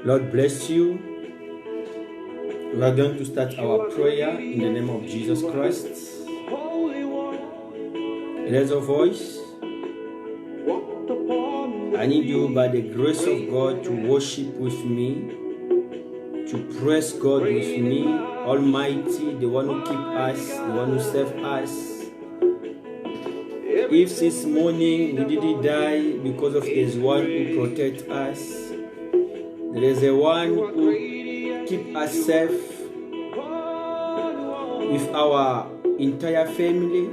Lord bless you. We are going to start our prayer in the name of Jesus Christ. Raise your voice. I need you by the grace of God to worship with me, to praise God with me, Almighty, the one who keeps us, the one who saves us. If this morning we didn't die because of His one who protects us, there is a one who keeps us safe with our entire family.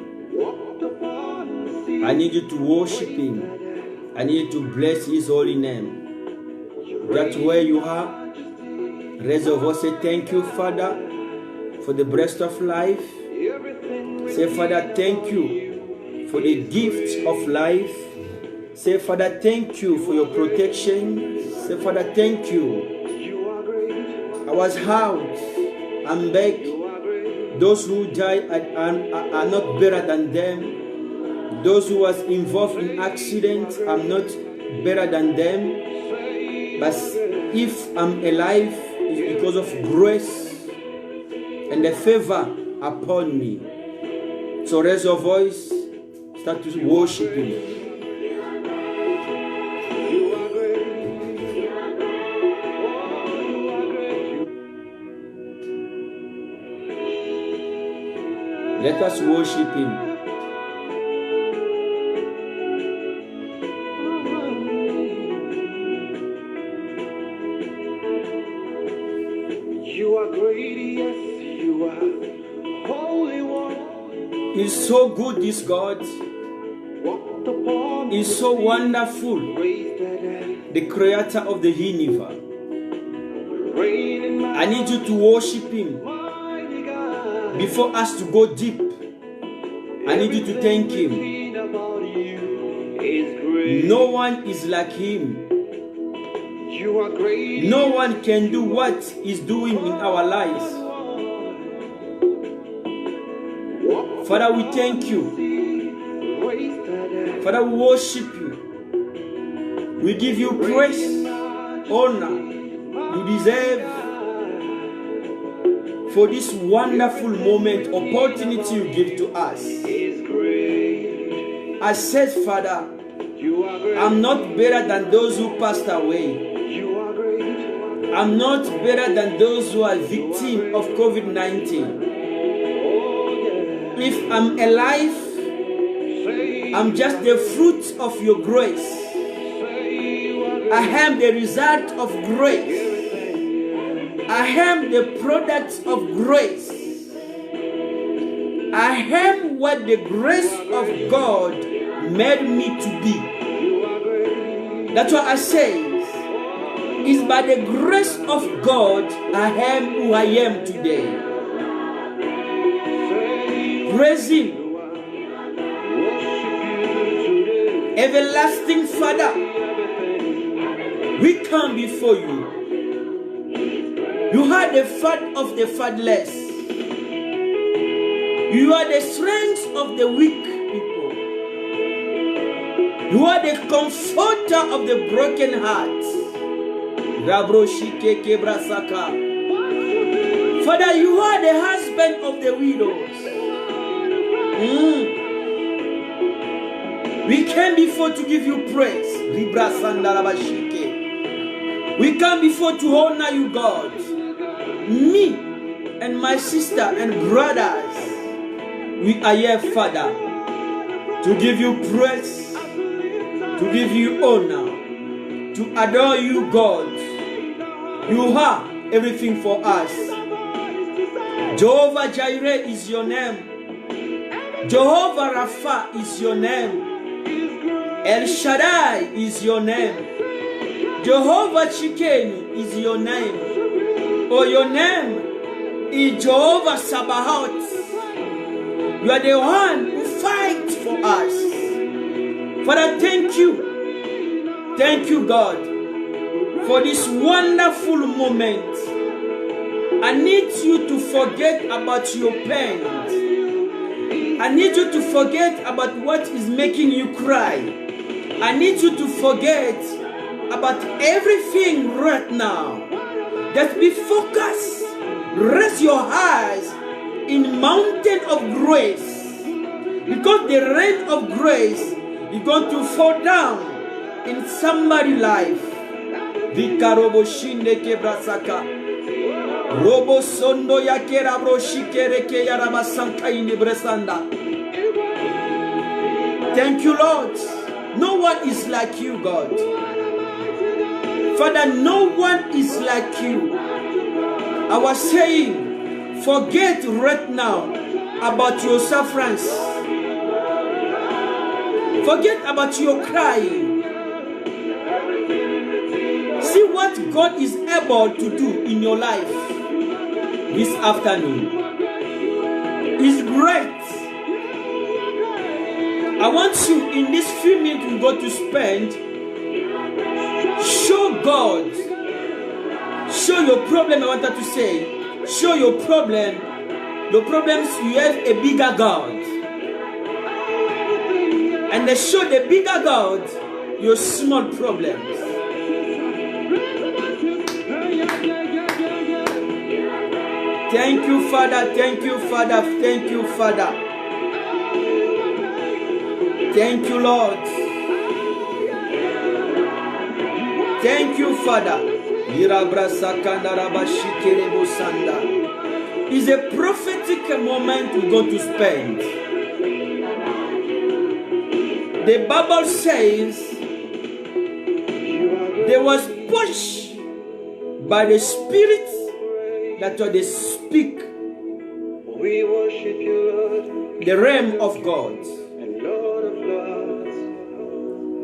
I need you to worship Him. I need you to bless His holy name. That's where you are. Raise your voice, say thank you, Father, for the breath of life. Say, Father, thank you for the gift of life. Say, Father, thank you for your protection. Say, Father, thank you. I was out. I'm back. Those who died are not better than them. Those who was involved in accidents, I'm not better than them. But if I'm alive, it's because of grace and the favor upon me. So raise your voice, start to worship Him. Let us worship Him. You are great, yes, you are Holy One. He's so good, this God. He's so wonderful, the creator of the universe. I need you to worship Him. Before us to go deep, I need you to thank Him. No one is like Him. No one can do what He's doing in our lives. Father, we thank you. Father, we worship you. We give you praise, honor. You deserve for this wonderful moment, opportunity you give to us. I said, Father, I'm not better than those who passed away. I'm not better than those who are victims of COVID-19. If I'm alive, I'm just the fruit of your grace. I am the result of grace. I am the product of grace. I am what the grace of God made me to be. That's what I say. It's by the grace of God I am who I am today. Praise Him. Everlasting Father, we come before you. You are the father of the fatherless. You are the strength of the weak people. You are the comforter of the broken heart. Father, you are the husband of the widows. We came before to give you praise. We come before to honor you, God. Me and my sister and brothers, we are here, Father, to give you praise, to give you honor, to adore you, God. You are everything for us. Jehovah Jireh is your name. Jehovah Rapha is your name. El Shaddai is your name. Jehovah Chikenu is your name. Oh, your name is Jehovah Sabaoth. You are the one who fights for us. Father, thank you. Thank you, God, for this wonderful moment. I need you to forget about your pain. I need you to forget about what is making you cry. I need you to forget about everything right now. Just be focused. Rest your eyes in mountain of grace. Because the rain of grace is going to fall down in somebody's life. Vikarobo shinde kebrasaka. Robo sondo yakera bro shikere ke yaraba sanka ine bresanda. Thank you, Lord. No one is like you, God. Father, no one is like you. I was saying, forget right now about your sufferance. Forget about your crying. See what God is able to do in your life this afternoon. It's great. I want you in this few minutes we're going to spend, show God, show your problem. I wanted to say, show your problem, the problems you have a bigger God, and they show the bigger God your small problems. Thank you, Father. Thank you, Father. Thank you, Father. Thank you, Lord. Thank you, Father. It's a prophetic moment we're going to spend. The Bible says there was pushed by the Spirit that they speak We worship you, Lord, the realm of God. and Lord of Lords.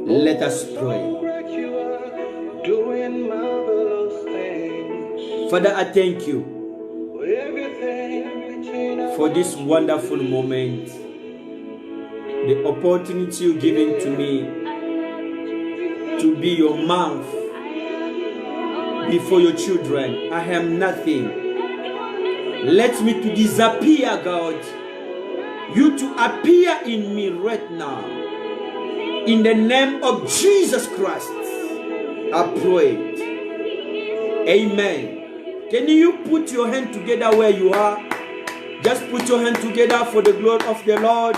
Let us pray. Great you are, doing marvelous things. Father, I thank you Everything between us. for this wonderful moment, the opportunity you've given to me to be your mouth before your children. I am nothing. Let me to disappear, God. You to appear in me right now. In the name of Jesus Christ, I pray. Amen. Can you put your hand together where you are? Just put your hand together for the glory of the Lord.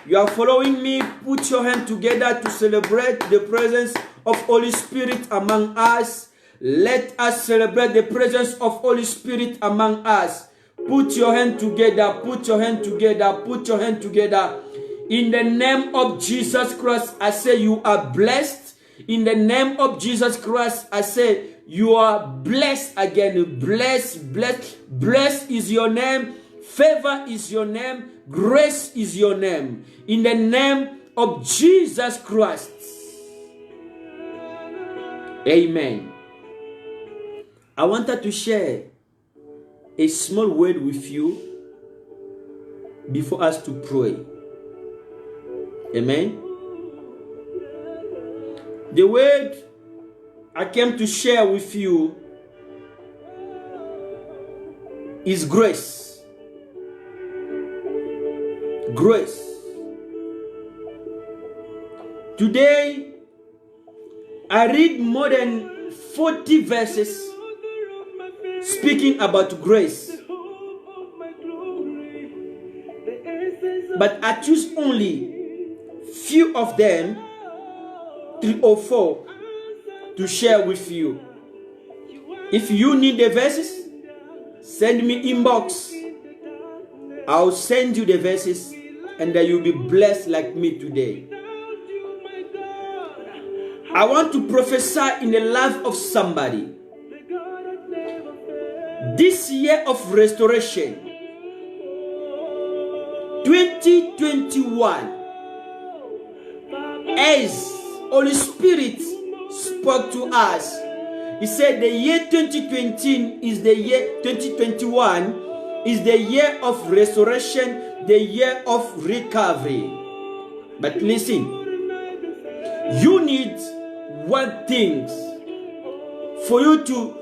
You are following me. Put your hand together to celebrate the presence of Holy Spirit among us. Let us celebrate the presence of Holy Spirit among us. Put your hand together. Put your hand together. Put your hand together. In the name of Jesus Christ, I say you are blessed. In the name of Jesus Christ, I say you are blessed again. Blessed, blessed. Blessed is your name. Favor is your name. Grace is your name. In the name of Jesus Christ. Amen. I wanted to share a small word with you before us to pray. Amen. The word I came to share with you is grace. Grace. Today, I read more than 40 verses speaking about grace. But I choose only few of them, 3 or 4, to share with you. If you need the verses, send me inbox. I'll send you the verses and then you'll be blessed like me today. I want to prophesy in the life of somebody. This year of restoration, 2021, as Holy Spirit spoke to us, He said the year 2020 is the year 2021 is the year of restoration, the year of recovery. But listen, you need one thing for you to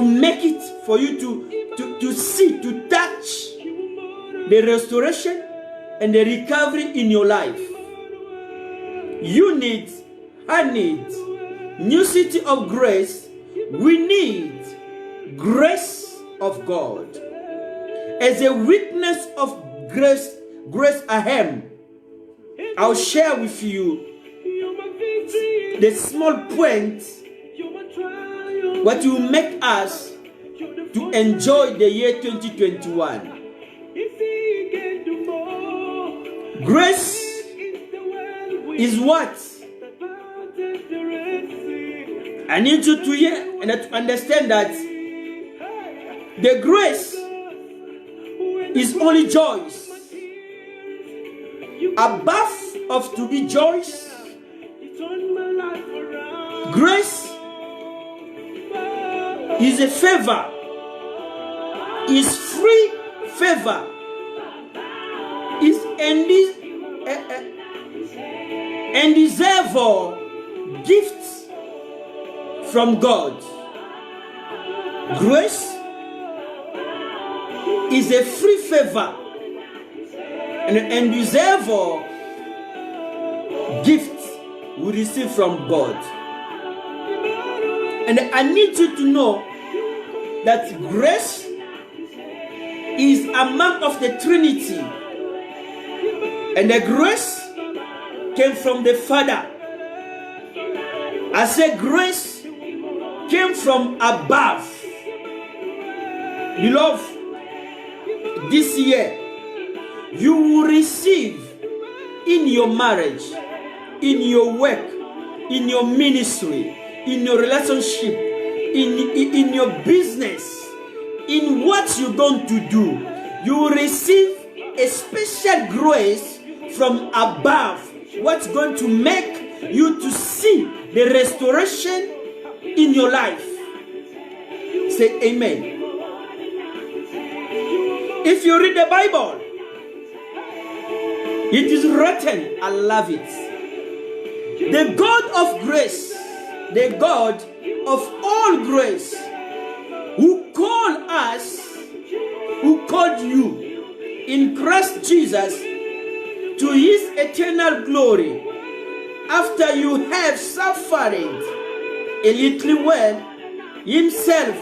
make it, for you to see, to touch the restoration and the recovery in your life. You need I need. New City of Grace, we need grace of God. As a witness of grace ahem, I'll share with you the small points what will make us to enjoy the year 2021. Grace is what? I need you to hear and to understand that the grace is only joys. Above of to be joys, grace is a favor, is free favor, is undesirable gifts from God. Grace is a free favor and an undesirable gift we receive from God. And I need you to know that grace is among of the Trinity. And the grace came from the Father. I say grace came from above. Beloved, this year you will receive in your marriage, in your work, in your ministry, in your relationship, in your business, in what you're going to do, you will receive a special grace from above. What's going to make you to see the restoration in your life? Say amen. If you read the Bible, it is written, I love it. The God of grace, the God of all grace, who called us, who called you in Christ Jesus to his eternal glory, after you have suffered a little while, himself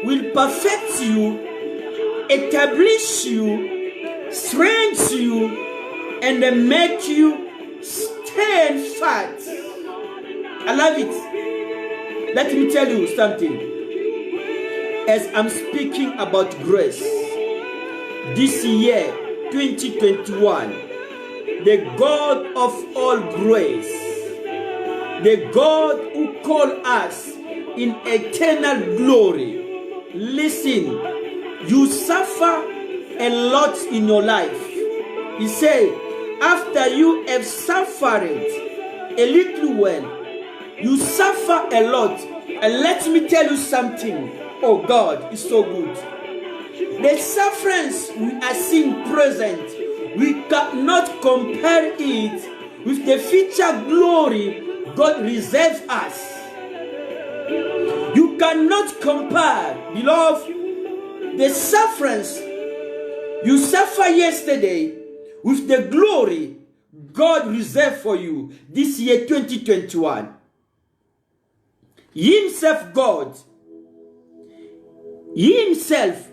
will perfect you, establish you, strengthen you, and make you stand fast. I love it. Let me tell you something. As I'm speaking about grace, this year, 2021, the God of all grace, the God who called us in eternal glory, listen, you suffer a lot in your life. He said, after you have suffered a little while, you suffer a lot. And let me tell you something. Oh, God is so good. The sufferings we are seeing present, we cannot compare it with the future glory God reserves us. You cannot compare, beloved, the sufferings you suffer yesterday with the glory God reserved for you this year 2021. Himself, God, himself,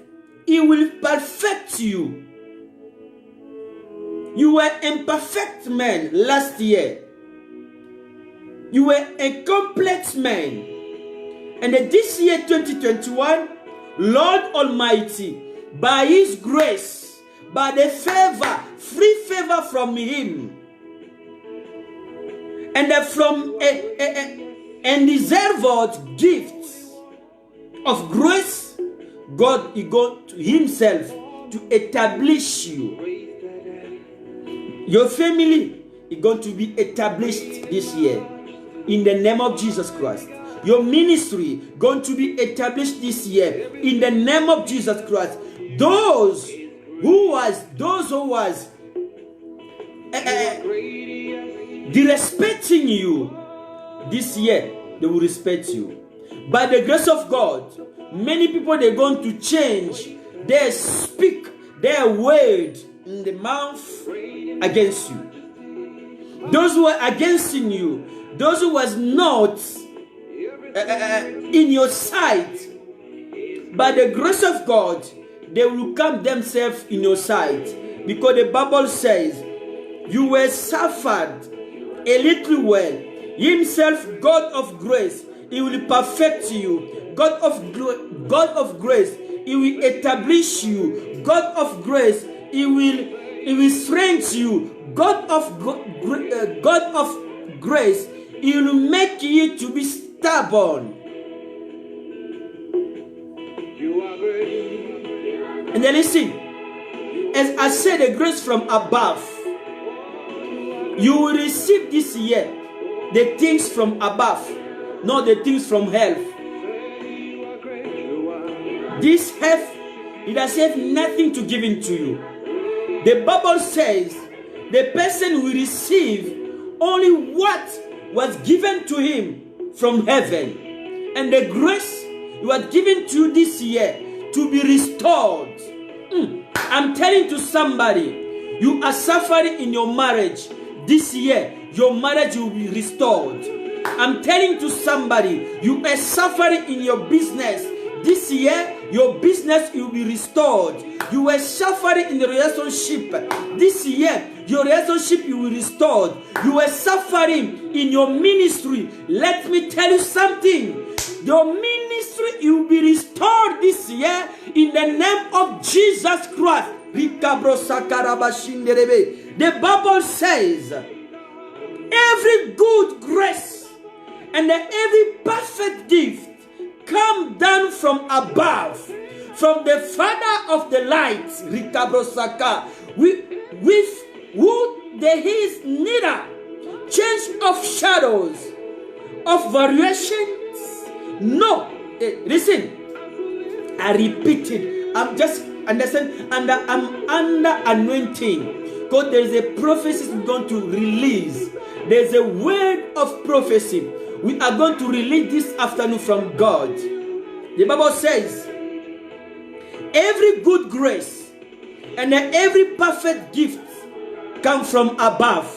he will perfect you. You were an imperfect man last year. You were a complete man. And this year 2021, Lord Almighty, by his grace, by the favor, free favor from him, and from undeserved gifts of grace, God is going to himself to establish you. Your family is going to be established this year in the name of Jesus Christ. Your ministry going to be established this year in the name of Jesus Christ. Those who was disrespecting you this year, they will respect you. By the grace of God, many people, they're going to change their speak, their word in the mouth against you. Those who are against you, those who was not in your sight, by the grace of God, they will come themselves in your sight. Because the Bible says, you were suffered a little while. Himself, God of grace, He will perfect you. God of grace, He will establish you. God of grace, He will strengthen you. God of grace, He will make you to be stubborn. And then listen, as I said, the grace from above, you will receive this year the things from above, not the things from hell. This health, it does have nothing to give into you. The Bible says the person will receive only what was given to him from heaven. And the grace was given to you this year to be restored. I'm telling to somebody, you are suffering in your marriage. This year, your marriage will be restored. I'm telling to somebody, you are suffering in your business. This year, your business will be restored. You were suffering in the relationship. This year, your relationship will be restored. You were suffering in your ministry. Let me tell you something. Your ministry will be restored this year in the name of Jesus Christ. The Bible says, every good grace and every perfect gift come down from above, from the Father of the lights, with who there is neither change of shadows, of variations. No, listen, I repeat it. I'm just understand, and I'm under anointing, because there is a prophecy we're going to release. There's a word of prophecy we are going to release this afternoon from God. The Bible says, every good grace and every perfect gift come from above,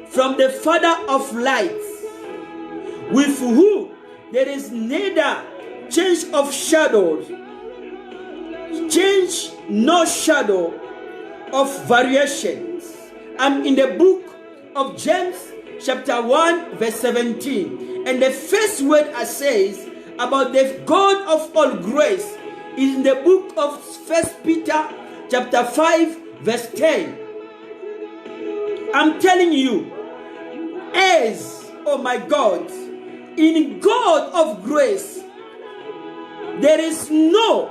from the Father of lights, with whom there is neither change of shadows, change no shadow of variations. I'm in the book of James chapter 1 verse 17, and the first word I says about the God of all grace is in the book of 1 Peter chapter 5 verse 10. I'm telling you, as, oh my God, in God of grace, there is no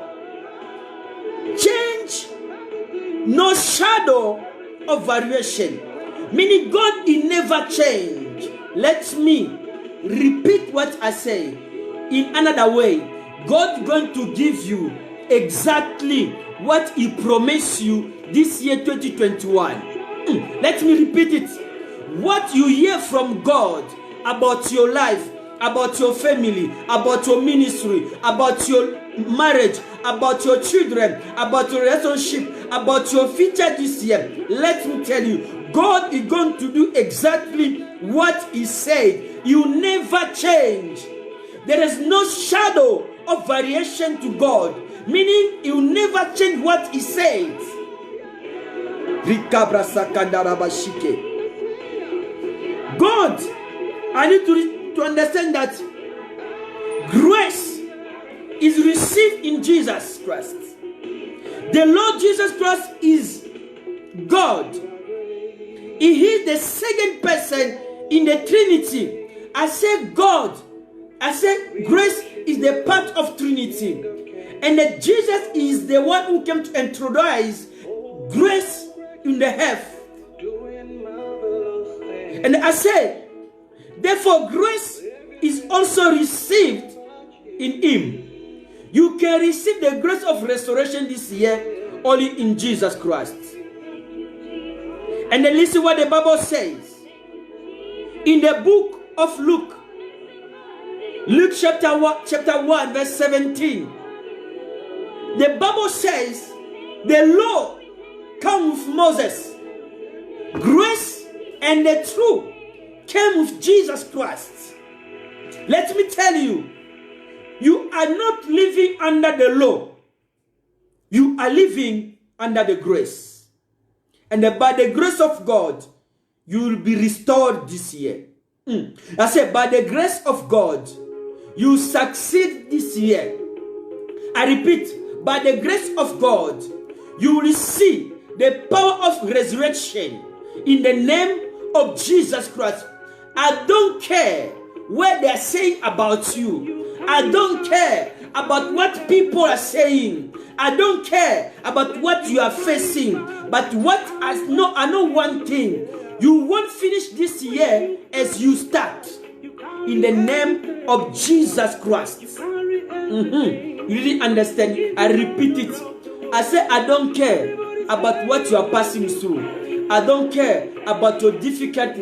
change, no shadow of variation. Meaning God, He never change. Let me repeat what I say in another way. God is going to give you exactly what He promised you this year 2021. Let me repeat it. What you hear from God about your life, about your family, about your ministry, about your marriage, about your children, about your relationship, about your future this year, let me tell you, God is going to do exactly what He said. You never change. There is no shadow of variation to God, meaning He will never change what He says. God, I need to understand that grace is received in Jesus Christ. The Lord Jesus Christ is God. He is the second person in the Trinity. I say God. I say grace is the part of Trinity. And that Jesus is the one who came to introduce grace in the earth. And I say, therefore grace is also received in Him. You can receive the grace of restoration this year only in Jesus Christ. And then listen what the Bible says. In the book of Luke, Luke chapter 1 verse 17. The Bible says, the law came with Moses. Grace and the truth came with Jesus Christ, let me tell you, you are not living under the law. You are living under the grace. And by the grace of God, you will be restored this year. I said, by the grace of God, you succeed this year. I repeat, by the grace of God, you will see the power of resurrection in the name of Jesus Christ. I don't care what they are saying about you. I don't care about what people are saying. I don't care about what you are facing. But I know one thing. You won't finish this year as you start. In the name of Jesus Christ. You didn't understand. I repeat it. I say I don't care about what you are passing through. I don't care about your difficult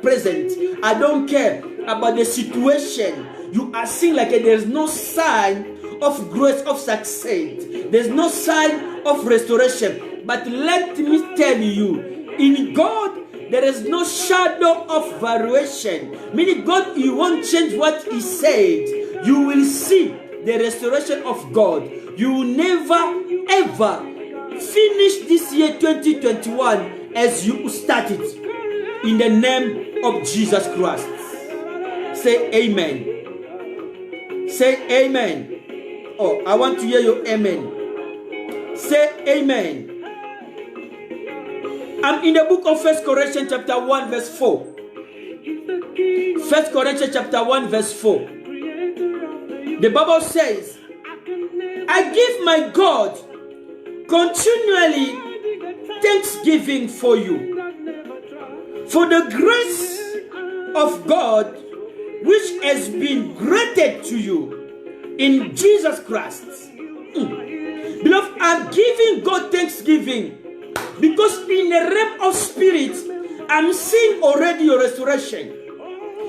present. I don't care about the situation. You are seeing like there's no sign of grace, of success. There's no sign of restoration. But let me tell you, in God, there is no shadow of variation. Meaning God, you won't change what He said. You will see the restoration of God. You will never, ever finish this year 2021 as you started. In the name of Jesus Christ. Say amen. Say amen. Oh, I want to hear your amen. Say amen. I'm in the book of 1 Corinthians chapter 1 verse 4. 1 Corinthians chapter 1 verse 4. The Bible says, I give my God continually thanksgiving for you, for the grace of God which has been granted to you in Jesus Christ. Beloved, I'm giving God thanksgiving because in the realm of spirit, I'm seeing already your restoration.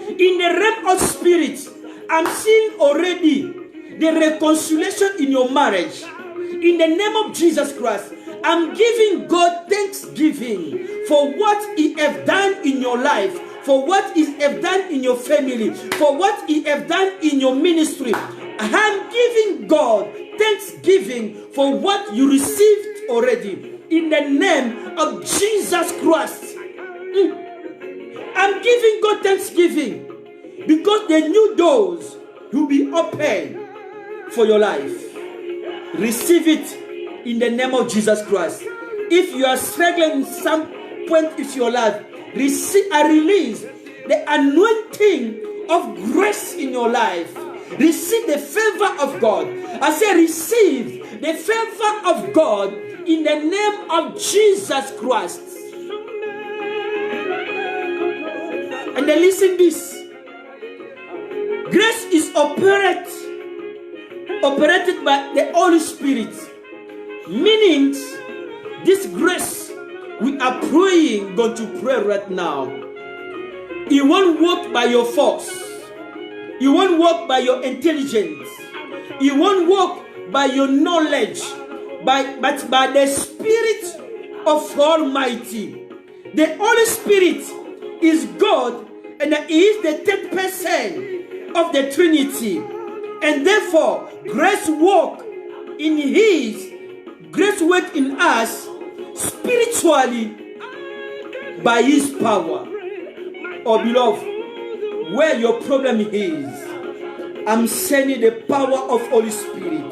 In the realm of spirit, I'm seeing already the reconciliation in your marriage. In the name of Jesus Christ, I'm giving God thanksgiving for what He has done in your life, for what He has done in your family, for what He has done in your ministry. I'm giving God thanksgiving for what you received already. In the name of Jesus Christ. I'm giving God thanksgiving because the new doors will be open for your life. Receive it in the name of Jesus Christ. If you are struggling in some point of your life, receive a release the anointing of grace in your life. Receive the favor of God. I say receive the favor of God in the name of Jesus Christ. And then listen this. Grace is operated by the Holy Spirit. Meaning, this grace we are praying, going to pray right now. It won't work by your force. It won't work by your intelligence. It won't work by your knowledge. But by the Spirit of Almighty. The Holy Spirit is God, and He is the third person of the Trinity. And therefore, grace work in us spiritually by His power. Oh, beloved, where your problem is, I'm sending the power of Holy Spirit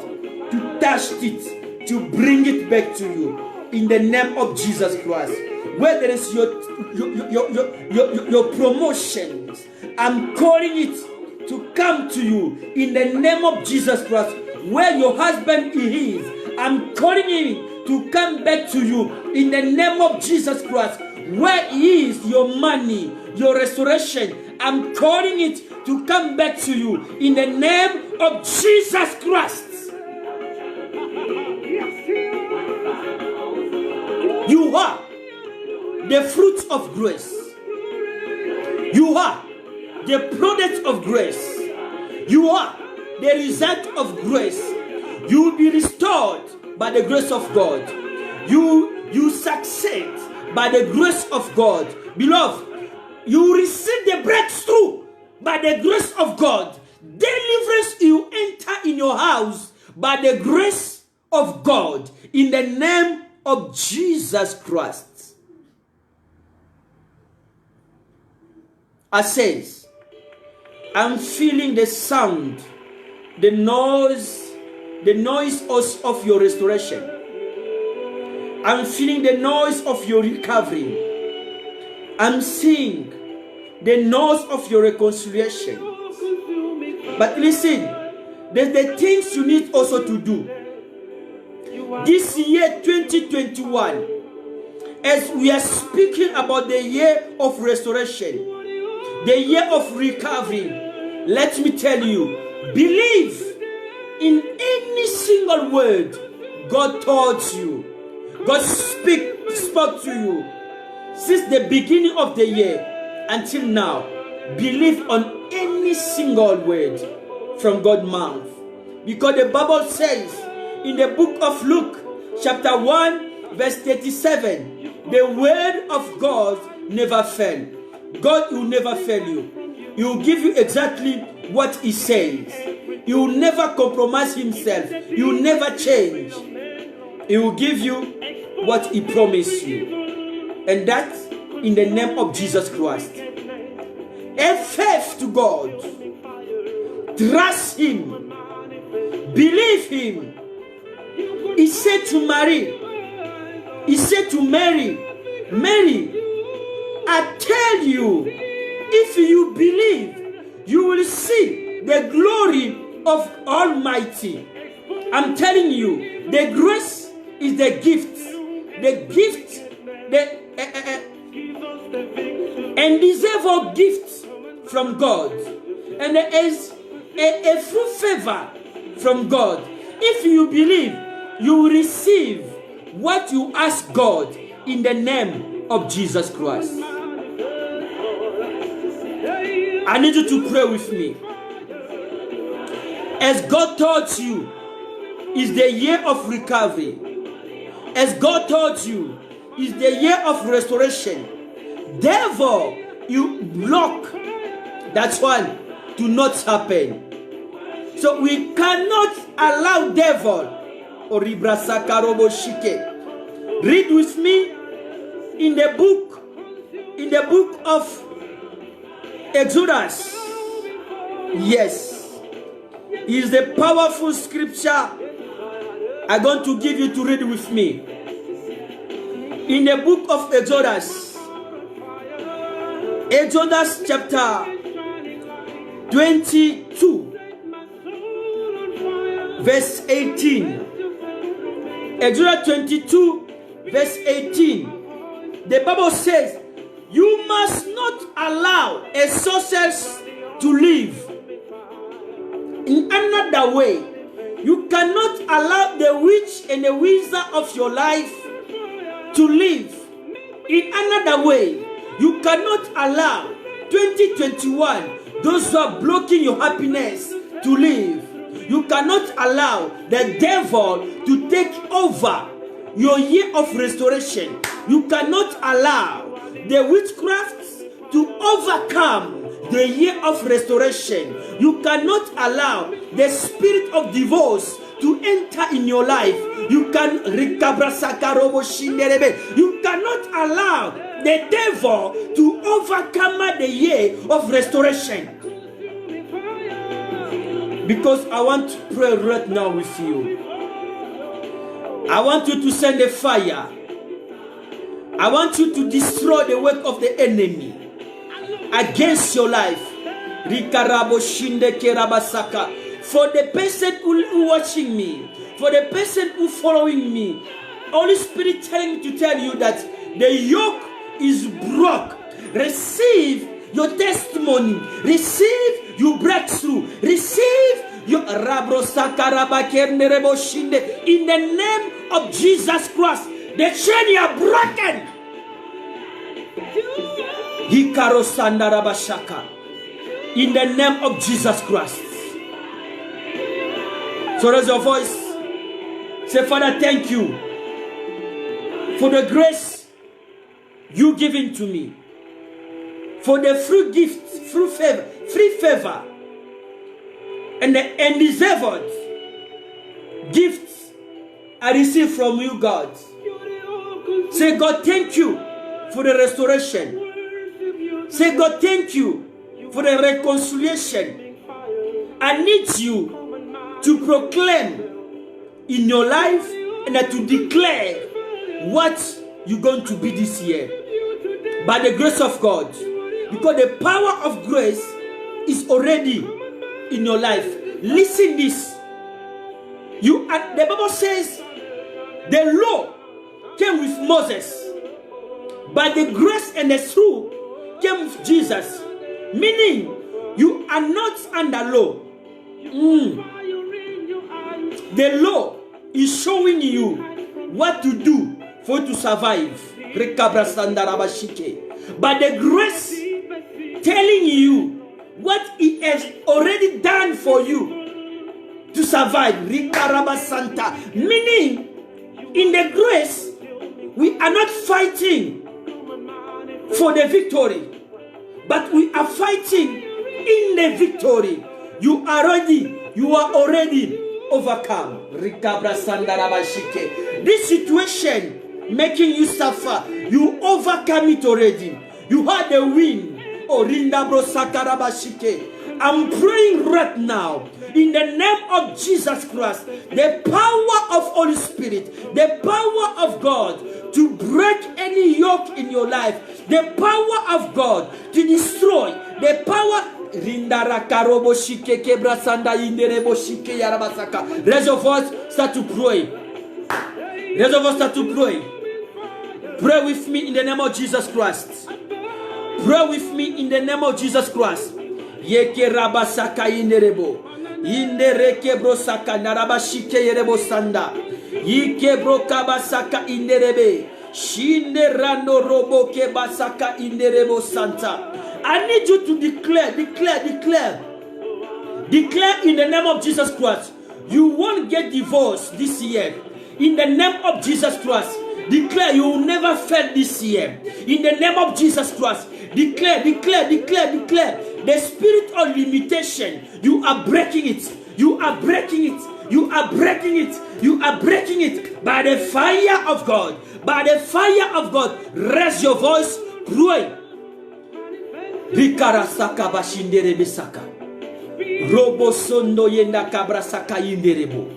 to touch it, to bring it back to you in the name of Jesus Christ. Where there is your promotions, I'm calling it to come to you in the name of Jesus Christ. Where your husband is, I'm calling him to come back to you in the name of Jesus Christ. Where is your money, your restoration, I'm calling it to come back to you in the name of Jesus Christ. You are the fruit of grace. You are the product of grace. You are the result of grace. You will be restored by the grace of God. You succeed by the grace of God. Beloved, you receive the breakthrough the grace of God, deliverance will enter in your house by the grace of God in the name of Jesus Christ. I says, I'm feeling the sound, the noise of your restoration. I'm feeling the noise of your recovery. I'm seeing the noise of your reconciliation. But listen, there's the things you need also to do. This year 2021, as we are speaking about the year of restoration, the year of recovery, let me tell you, believe in any single word God told you, God spoke to you since the beginning of the year until now. Believe on any single word from God's mouth, because the Bible says in the book of Luke chapter 1 verse 37, the word of God never fails. God will never fail you. He will give you exactly what He says. He will never compromise Himself. He will never change. He will give you what He promised you. And that in the name of Jesus Christ. Have faith to God. Trust Him. Believe Him. He said to Mary, Mary, I tell you, if you believe, you will see the glory of Almighty. I'm telling you, the grace is the gift. The gift, undeserved gift from God. And there is a full favor from God. If you believe, you will receive what you ask God in the name of Jesus Christ. I need you to pray with me. As God told you, is the year of recovery. As God told you, is the year of restoration. Devil, you block that one to not happen. So we cannot allow devil. Read with me in the book of Exodus. Yes, is the powerful scripture I'm going to give you to read with me. In the book of Exodus, Exodus chapter 22, verse 18. Exodus 22, verse 18. The Bible says, you must not allow a sorceress to live in another way. You cannot allow the witch and the wizard of your life to live in another way. You cannot allow 2021, those who are blocking your happiness, to live. You cannot allow the devil to take over your year of restoration. You cannot allow the witchcraft to overcome the year of restoration. You cannot allow the spirit of divorce to enter in your life. You cannot allow the devil to overcome the year of restoration. Because I want to pray right now with you. I want you to send a fire. I want you to destroy the work of the enemy against your life. For the person who watching me, for the person who following me, Holy Spirit telling me to tell you that the yoke is broke. Receive your testimony. Receive your breakthrough. Receive your in the name of Jesus Christ. The chain are broken. In the name of Jesus Christ. So raise your voice. Say, Father, thank you for the grace you giving to me. for the free gift, free favor, and the undeserved gifts I receive from you, God. Say, God, thank you for the restoration. Say, God, thank you for the reconciliation. I need you to proclaim in your life and to declare what you're going to be this year by the grace of God, because the power of grace is already in your life. Listen this. The Bible says the law came with Moses, but the grace and the truth came with Jesus. Meaning, you are not under law. The law is showing you what to do for you to survive. But the grace telling you what it has already done for you to survive. Meaning, in the grace, we are not fighting for the victory, but we are fighting in the victory. You are already overcome. This situation making you suffer, you overcome it already. You had the win. I'm praying right now in the name of Jesus Christ, the power of Holy Spirit, the power of God to break any yoke in your life, the power of God to destroy, the power. Raise your voice, start to pray. Raise your voice, start to pray. Pray with me in the name of Jesus Christ. Pray with me in the name of Jesus Christ. Yeke rabasaka inderebo. Indereke brosaka narabashike yerebo sanda. Yike brokabasaka inderebe. Shinde rando roboke basaka inderebo santa. I need you to declare in the name of Jesus Christ. You won't get divorced this year. In the name of Jesus Christ. Declare you will never fail this year. In the name of Jesus Christ. Declare. The spirit of limitation, you are breaking it. You are breaking it. You are breaking it. You are breaking it by the fire of God. By the fire of God. Raise your voice. Pray. Rikarasaka bashinderebe saka. Robo sondo yenda kabrasaka inderebo.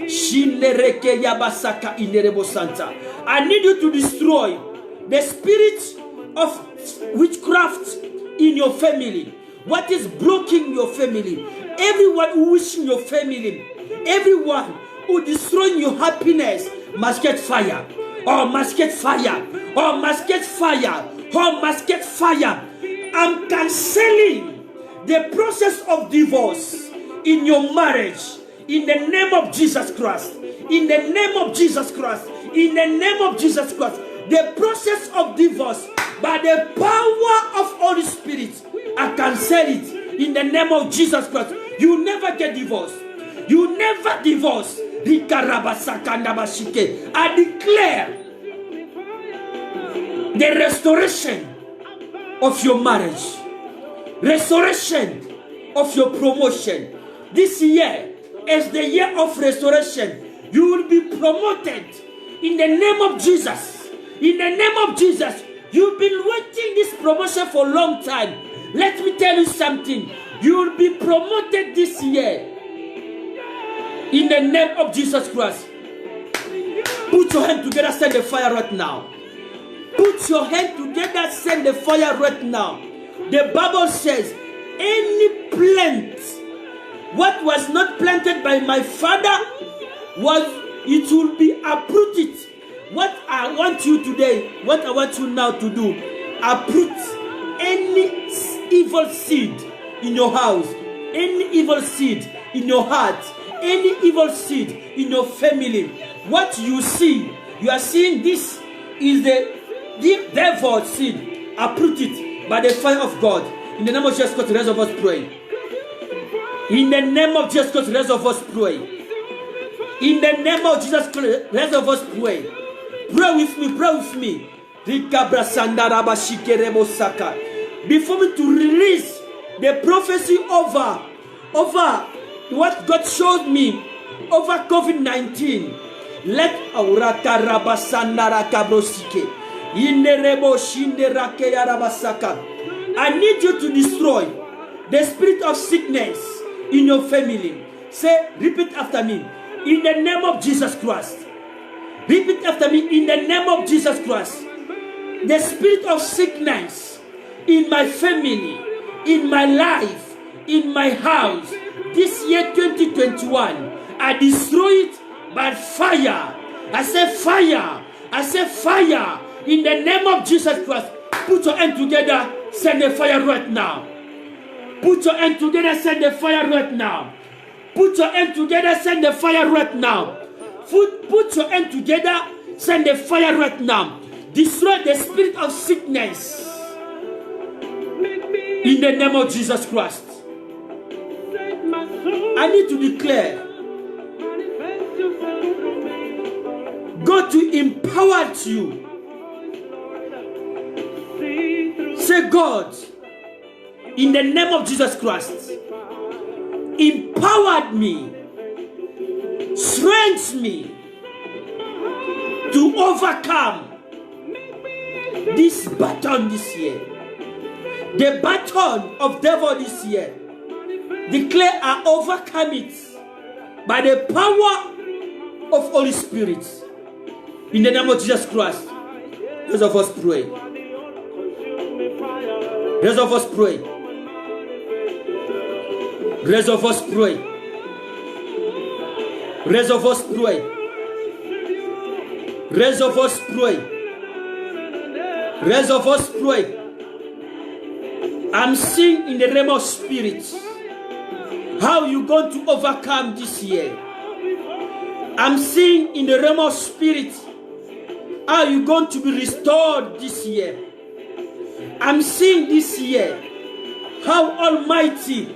Shindereke yabasaka inderebo santa. I need you to destroy the spirit of witchcraft in your family. What is blocking your family? Everyone who wishing your family, everyone who destroying your happiness must get fire. Oh, must get fire. Oh, must get fire. Oh, must get fire. I'm canceling the process of divorce in your marriage in the name of Jesus Christ. In the name of Jesus Christ. In the name of Jesus Christ. The process of divorce by the power of Holy Spirit, I cancel it in the name of Jesus Christ. You never get divorced. You never divorce. I declare the restoration of your marriage, restoration of your promotion. This year is the year of restoration. You will be promoted in the name of Jesus. In the name of Jesus. You've been waiting this promotion for a long time. Let me tell you something. You will be promoted this year. In the name of Jesus Christ. Put your hand together, send the fire right now. Put your hand together, send the fire right now. The Bible says, any plant, what was not planted by my father, it will be uprooted. What I want you today, what I want you now to do, uproot any evil seed in your house, any evil seed in your heart, any evil seed in your family. What you see, you are seeing this is the devil seed. Uproot it by the fire of God. In the name of Jesus Christ, the rest of us pray. In the name of Jesus Christ, the rest of us pray. In the name of Jesus Christ, the rest of us pray. Pray with me, pray with me. before me to release the prophecy over what God showed me over COVID-19. Let aurata rabasandara kabrosike inerebo shinderake yarabasaka. I need you to destroy the spirit of sickness in your family. Say, repeat after me. In the name of Jesus Christ. Repeat after me. In the name of Jesus Christ. The spirit of sickness in my family, in my life, in my house, this year 2021, I destroy it by fire. I say fire. I say fire. In the name of Jesus Christ. Put your hand together. Send the fire right now. Put your hand together. Send the fire right now. Put your hand together. Send the fire right now. Put your hand together. Send the fire right now. Destroy the spirit of sickness. In the name of Jesus Christ. I need to declare God to empower you. Say, God, in the name of Jesus Christ, empowered me, strengthened me to overcome this baton this year. The baton of devil this year. Declare I overcome it by the power of Holy Spirit. In the name of Jesus Christ. Those of us pray. Those of us pray. Those of us pray. Those of us pray. Those of us pray. Those of us pray. I'm seeing in the realm of spirit how you're going to overcome this year. I'm seeing in the realm of spirit how you're going to be restored this year. I'm seeing this year how Almighty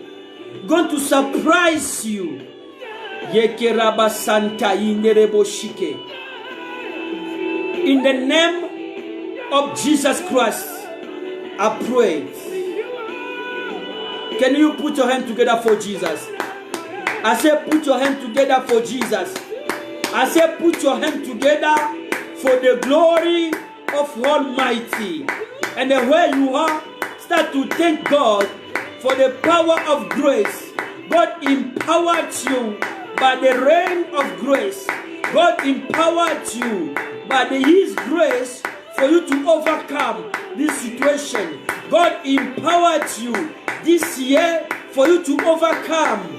going to surprise you. In the name of Jesus Christ, I pray. Can you put your hand together for Jesus? I say put your hand together for Jesus. I say put your hand together for the glory of Almighty. And then where you are, start to thank God for the power of grace. God empowered you by the reign of grace. God empowered you by His grace for you to overcome this situation. God empowered you this year for you to overcome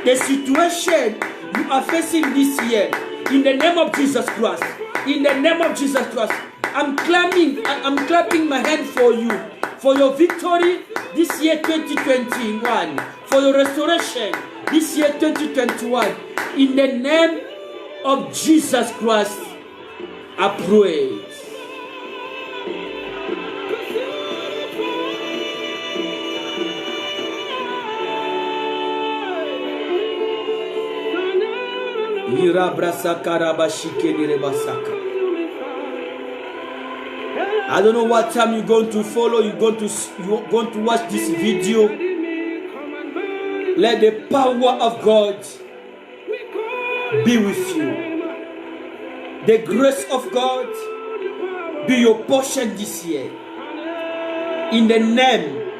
the situation you are facing this year. In the name of Jesus Christ. In the name of Jesus Christ. I'm clapping my hand for you, for your victory this year 2021, for your restoration this year 2021. In the name of Jesus Christ, I pray. I don't know what time you're going to follow. You're going to watch this video. Let the power of God be with you. The grace of God be your portion this year. In the name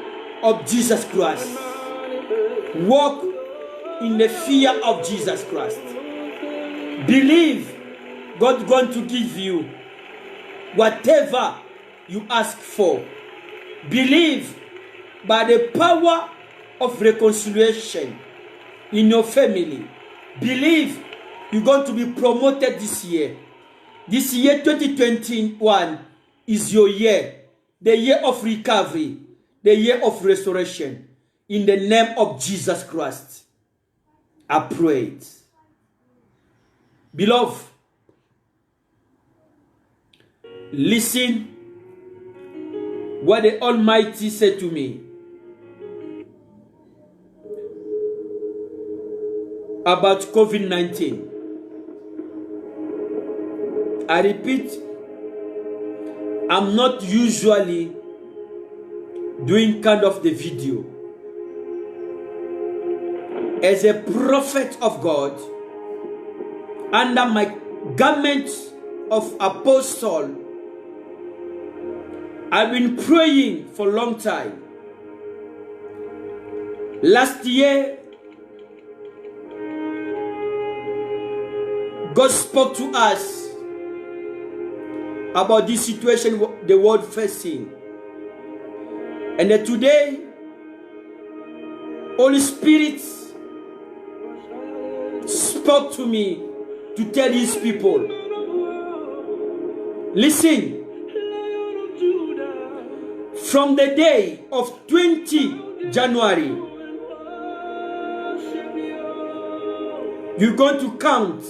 of Jesus Christ. Walk in the fear of Jesus Christ. Believe God's going to give you whatever you ask for. Believe by the power of reconciliation in your family. Believe you're going to be promoted this year. This year 2021 is your year. The year of recovery. The year of restoration. In the name of Jesus Christ, I pray. Beloved, listen what the Almighty said to me about COVID-19. I repeat, I'm not usually doing kind of the video. As a prophet of God, under my garment of apostle, I've been praying for a long time. Last year, God spoke to us about this situation the world facing. And today, Holy Spirit spoke to me to tell His people, listen, from the day of 20 January, you're going to count.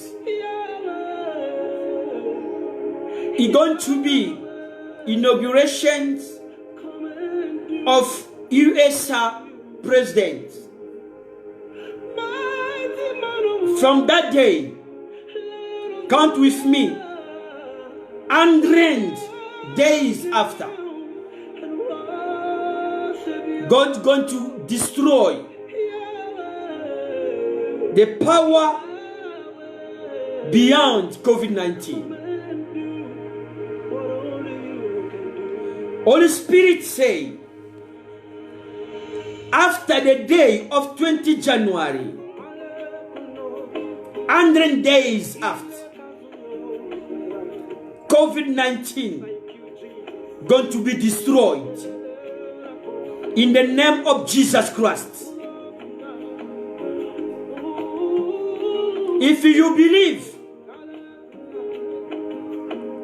It's going to be inaugurations of US president. From that day, count with me, 100 days after, God's going to destroy the power beyond COVID-19. Holy Spirit say, after the day of 20 January, 100 days after, COVID-19 going to be destroyed in the name of Jesus Christ. If you believe,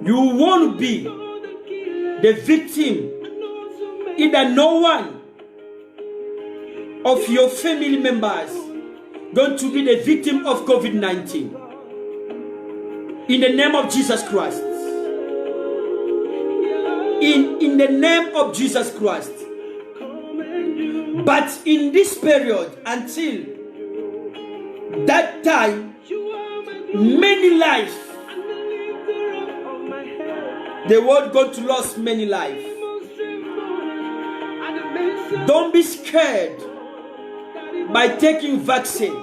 you won't be the victim. Either no one of your family members going to be the victim of COVID-19. In the name of Jesus Christ. In the name of Jesus Christ. But in this period, until that time, many lives, the world going to lose many lives. Don't be scared by taking vaccines,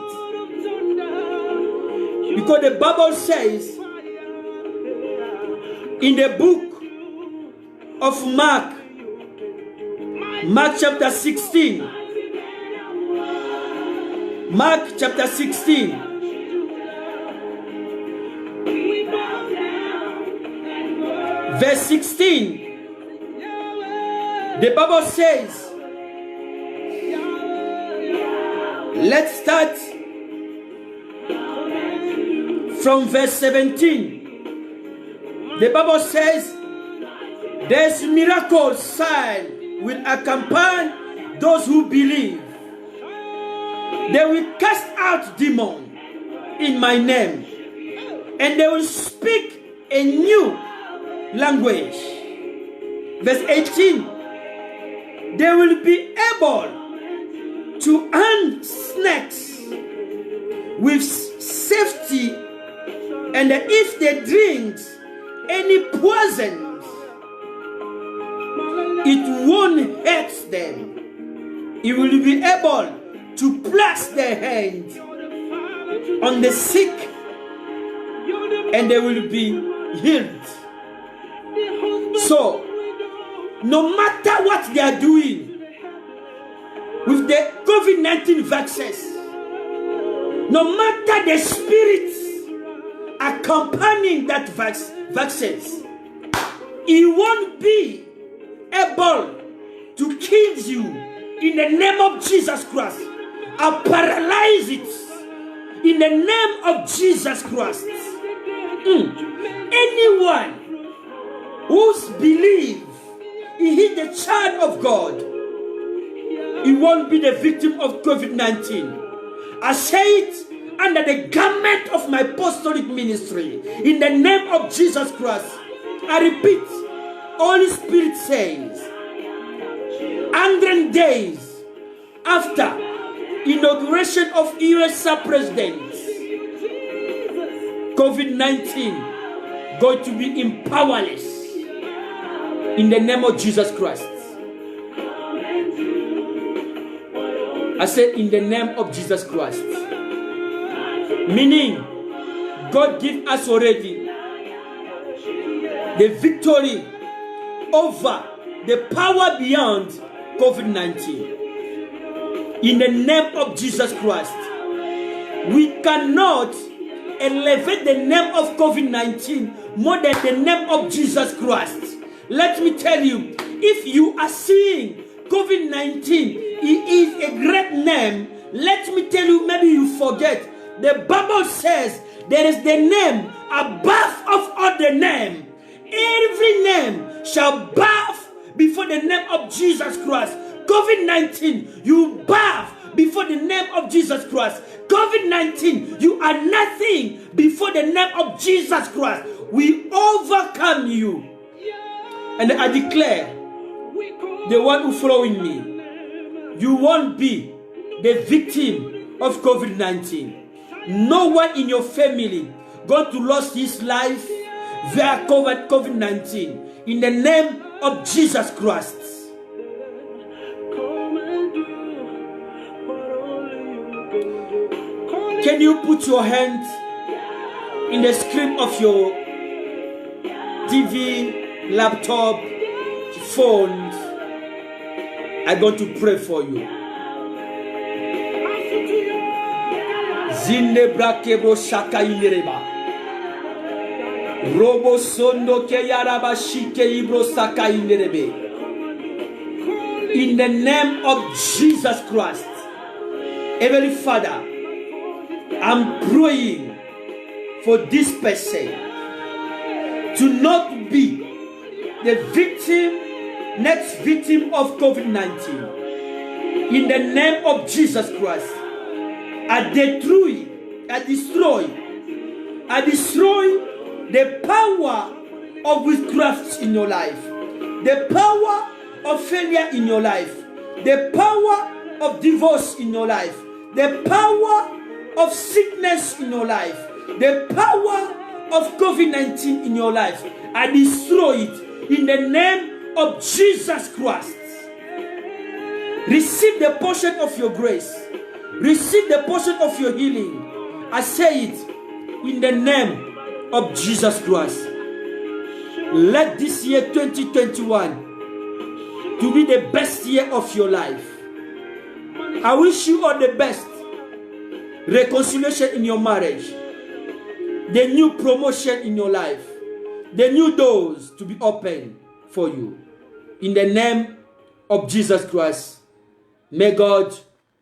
because the Bible says in the book of Mark chapter 16, Mark chapter 16, verse 16, the Bible says, let's start from verse 17. The Bible says, there's miracle sign will accompany those who believe. They will cast out demons in my name, and they will speak a new language. Verse 18, they will be able to hunt snakes with safety, and if they drink any poison, it won't hurt them. It will be able to place their hands on the sick, and they will be healed. So, no matter what they are doing with the COVID-19 vaccines, no matter the spirits accompanying that vaccines, it won't be able to kill you in the name of Jesus Christ. I paralyze it in the name of Jesus Christ. Anyone who's believe he is the child of God, he won't be the victim of COVID-19. I say it under the garment of my apostolic ministry. In the name of Jesus Christ, I repeat, Holy Spirit says, 100 days after inauguration of US president, COVID-19 going to be powerless in the name of Jesus Christ. I said, in the name of Jesus Christ. Meaning, God give us already the victory over the power beyond COVID-19. In the name of Jesus Christ. We cannot elevate the name of COVID-19 more than the name of Jesus Christ. Let me tell you, if you are seeing COVID-19, it is a great name. Let me tell you, maybe you forget. The Bible says there is the name above of all the name. Every name shall bow before the name of Jesus Christ. COVID-19, you bow before the name of Jesus Christ. COVID-19, you are nothing before the name of Jesus Christ. We overcome you. And I declare, the one who following me, you won't be the victim of COVID-19. No one in your family going to lose his life via COVID-19. In the name of Jesus Christ. Can you put your hand in the screen of your TV, laptop, phone? I'm going to pray for you. Zinde brakebro shaka inereba. Robo sondo ke yaraba shike ibro saka inerebe. In the name of Jesus Christ, Heavenly Father, I'm praying for this person to not be the victim, next victim of COVID-19. In the name of Jesus Christ, I destroy the power of witchcraft in your life, the power of failure in your life, the power of divorce in your life, the power of sickness in your life, the power of COVID-19 in your life. I destroy it in the name of Jesus Christ. Receive the portion of your grace. Receive the portion of your healing. I say it in the name of Jesus Christ. Let this year 2021 to be the best year of your life. I wish you all the best. Reconciliation in your marriage. The new promotion in your life. The new doors to be opened for you. In the name of Jesus Christ. May God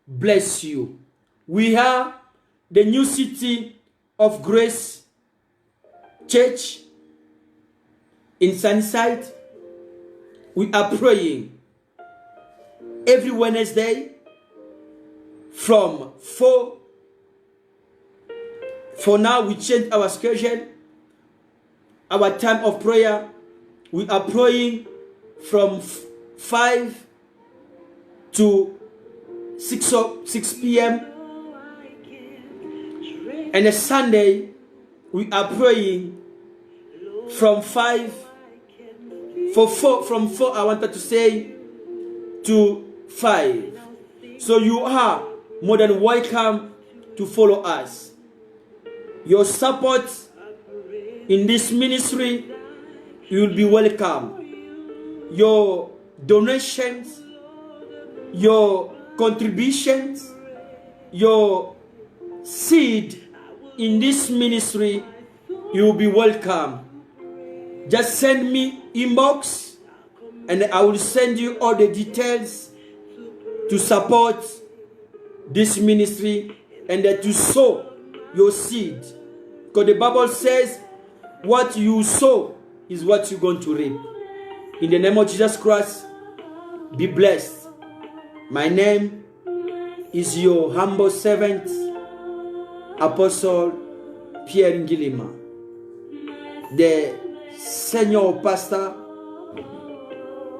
bless you. We are the New City of Grace Church in Sunnyside. We are praying every Wednesday from 4. For now, we changed our schedule. Our time of prayer, we are praying from 5 to 6 p.m. And a Sunday, we are praying from 4, I wanted to say, to 5. So you are more than welcome to follow us. Your support in this ministry, you will be welcome. Your donations, your contributions, your seed in this ministry, you will be welcome. Just send me inbox and I will send you all the details to support this ministry and that you sow your seed. Because the Bible says what you sow is what you're going to reap. In the name of Jesus Christ, be blessed. My name is your humble servant, Apostle Pierre Ngilima, the senior pastor,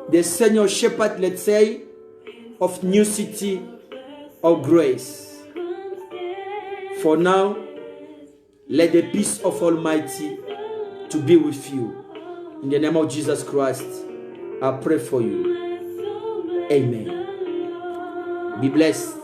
the senior shepherd, let's say, of New City of Grace. For now, let the peace of Almighty to be with you. In the name of Jesus Christ, I pray for you. Amen. Be blessed.